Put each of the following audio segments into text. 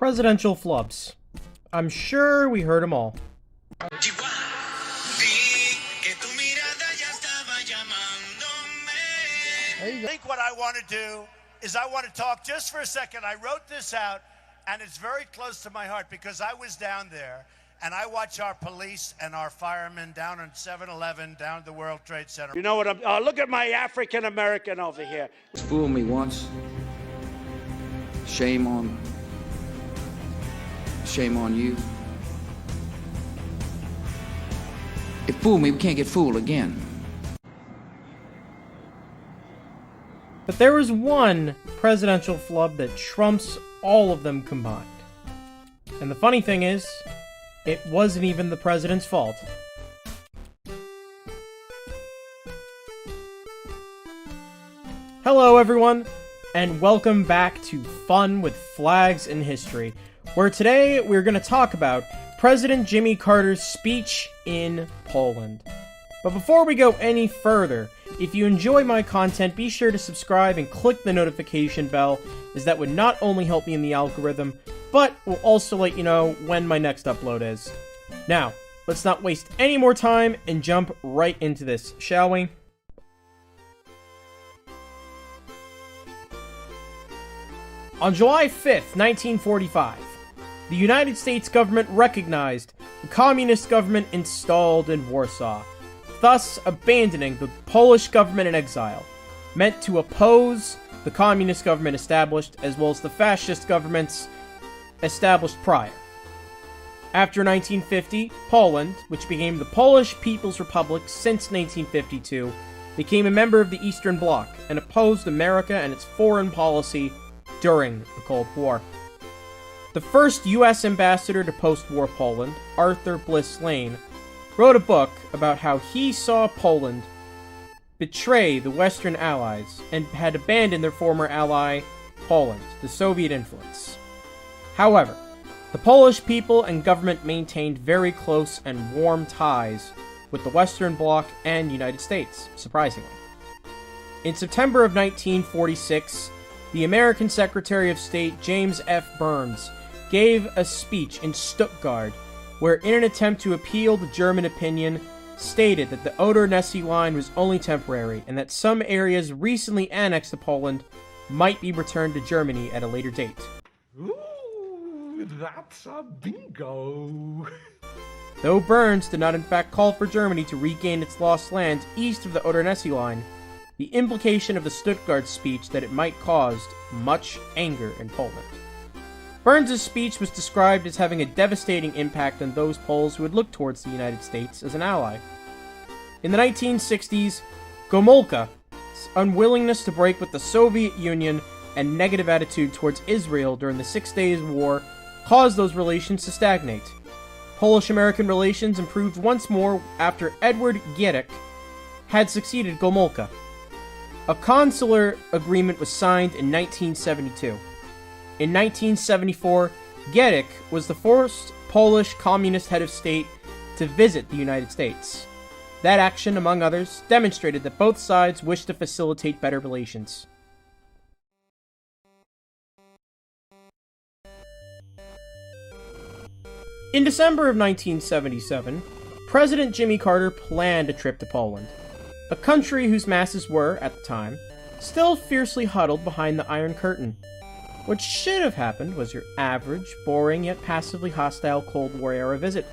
Presidential flubs. I'm sure we heard them all. I think what I want to do is I want to talk just for a second. I wrote this out, and it's very close to my heart because I was down there, and I watch our police and our firemen down on 7-Eleven, down at the World Trade Center. You know what look at my African-American over here. Fool me once. Shame on you. If fool me, we can't get fooled again. But there was one presidential flub that trumps all of them combined. And the funny thing is, it wasn't even the president's fault. Hello everyone, and welcome back to Fun with Flags in History, where today we're going to talk about President Jimmy Carter's speech in Poland. But before we go any further, if you enjoy my content, be sure to subscribe and click the notification bell, as that would not only help me in the algorithm, but will also let you know when my next upload is. Now, let's not waste any more time and jump right into this, shall we? On July 5th, 1945, the United States government recognized the communist government installed in Warsaw, thus abandoning the Polish government in exile, meant to oppose the communist government established, as well as the fascist governments established prior. After 1950, Poland, which became the Polish People's Republic since 1952, became a member of the Eastern Bloc and opposed America and its foreign policy during the Cold War. The first U.S. ambassador to post-war Poland, Arthur Bliss Lane, wrote a book about how he saw Poland betray the Western Allies and had abandoned their former ally, Poland, to Soviet influence. However, the Polish people and government maintained very close and warm ties with the Western Bloc and United States, surprisingly. In September of 1946, the American Secretary of State James F. Burns gave a speech in Stuttgart where, in an attempt to appeal to German opinion, stated that the Oder-Neisse line was only temporary and that some areas recently annexed to Poland might be returned to Germany at a later date. Ooh, that's a bingo! Though Burns did not in fact call for Germany to regain its lost lands east of the Oder-Neisse line, the implication of the Stuttgart speech that it might caused much anger in Poland. Burns' speech was described as having a devastating impact on those Poles who had looked towards the United States as an ally. In the 1960s, Gomulka's unwillingness to break with the Soviet Union and negative attitude towards Israel during the 6 Days War caused those relations to stagnate. Polish-American relations improved once more after Edward Gierek had succeeded Gomulka. A consular agreement was signed in 1972. In 1974, Gierek was the first Polish communist head of state to visit the United States. That action, among others, demonstrated that both sides wished to facilitate better relations. In December of 1977, President Jimmy Carter planned a trip to Poland, a country whose masses were, at the time, still fiercely huddled behind the Iron Curtain. What should have happened was your average, boring, yet passively hostile Cold War-era visit.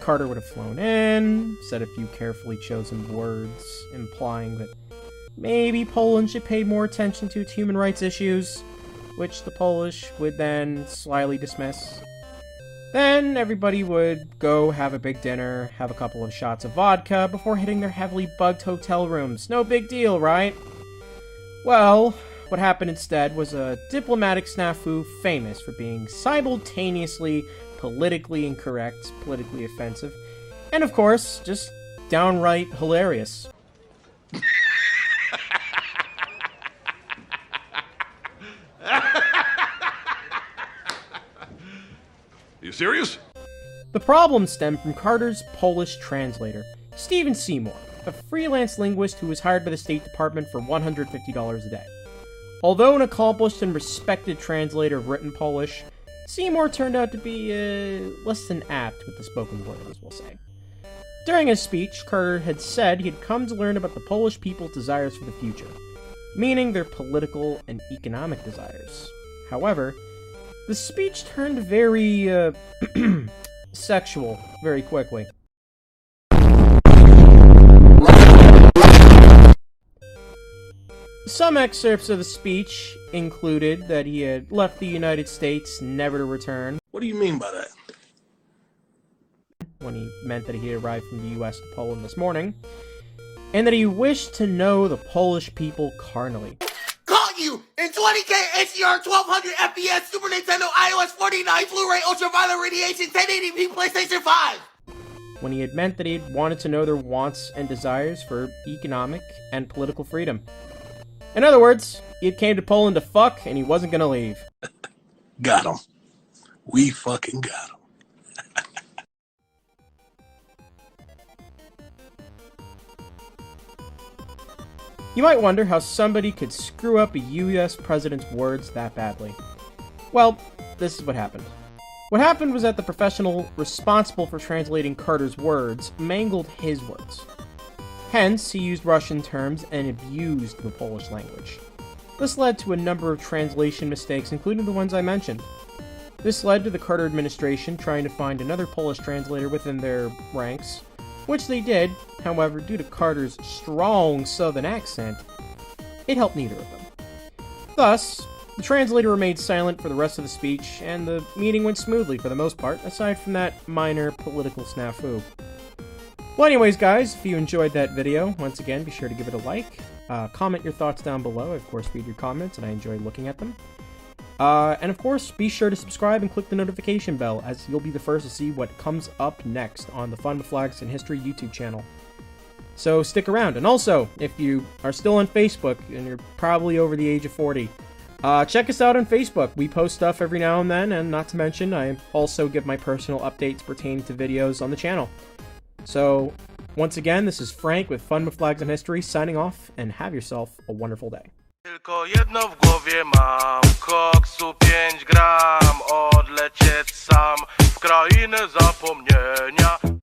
Carter would have flown in, said a few carefully chosen words, implying that maybe Poland should pay more attention to its human rights issues, which the Polish would then slyly dismiss. Then everybody would go have a big dinner, have a couple of shots of vodka before hitting their heavily bugged hotel rooms. No big deal, right? Well, what happened instead was a diplomatic snafu famous for being simultaneously politically incorrect, politically offensive, and of course, just downright hilarious. You serious? The problem stemmed from Carter's Polish translator, Stephen Seymour, a freelance linguist who was hired by the State Department for $150 a day. Although an accomplished and respected translator of written Polish, Seymour turned out to be less than apt with the spoken words, we'll say. During his speech, Carter had said he had come to learn about the Polish people's desires for the future, meaning their political and economic desires. However, the speech turned very, sexual very quickly. Some excerpts of the speech included that he had left the United States never to return. What do you mean by that? When he meant that he had arrived from the US to Poland this morning. And that he wished to know the Polish people carnally. Caught you in 20K HDR 1200 FPS Super Nintendo iOS 49 Blu-ray Ultraviolet Radiation 1080p PlayStation 5! When he had meant that he had wanted to know their wants and desires for economic and political freedom. In other words, he had came to Poland to fuck, and he wasn't gonna leave. Got him. We fucking got him. You might wonder how somebody could screw up a US president's words that badly. Well, this is what happened. What happened was that the professional responsible for translating Carter's words mangled his words. Hence, he used Russian terms and abused the Polish language. This led to a number of translation mistakes, including the ones I mentioned. This led to the Carter administration trying to find another Polish translator within their ranks, which they did. However, due to Carter's strong southern accent, it helped neither of them. Thus, the translator remained silent for the rest of the speech, and the meeting went smoothly for the most part, aside from that minor political snafu. Well, anyways, guys, if you enjoyed that video, once again, be sure to give it a like. Comment your thoughts down below. I, of course, read your comments, and I enjoy looking at them. And, of course, be sure to subscribe and click the notification bell, as you'll be the first to see what comes up next on the Fun with Flags and History YouTube channel. So, stick around. And also, if you are still on Facebook, and you're probably over the age of 40, check us out on Facebook. We post stuff every now and then, and not to mention, I also give my personal updates pertaining to videos on the channel. So, once again, this is Frank with Fun with Flags and History, signing off, and have yourself a wonderful day. Tylko jedno w głowie mam, koksu 5 gram, odlecieć sam w krainę zapomnienia.